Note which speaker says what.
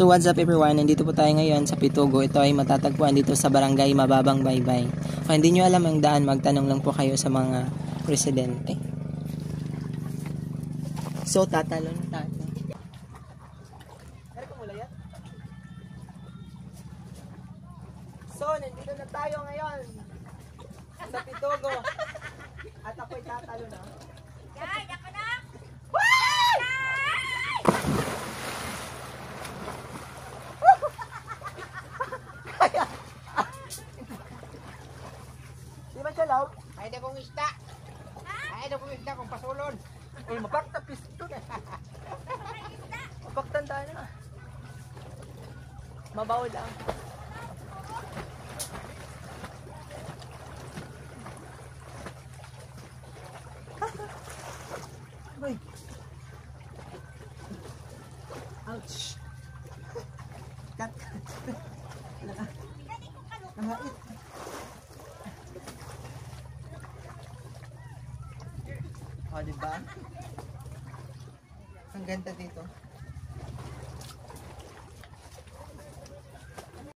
Speaker 1: So what's up everyone, nandito po tayo ngayon sa Pitugo. Ito ay matatagpuan dito sa Barangay Mababang Baybay. Kung hindi nyo alam ang daan, magtanong lang po kayo sa mga residente. So tatalon tayo. So nandito na tayo ngayon sa Pitugo. At ako'y tatalon na.
Speaker 2: Guys, ako na!
Speaker 1: Di ba siya law?
Speaker 3: Ay, na kong isda. Ay, na kong isda kung pasulon.
Speaker 1: Uy, mapakta pisto na. Mapaktan tayo na. Mabaw lang. Uy. Ouch. Cut. Nakait. O, diba? Ang ganda dito.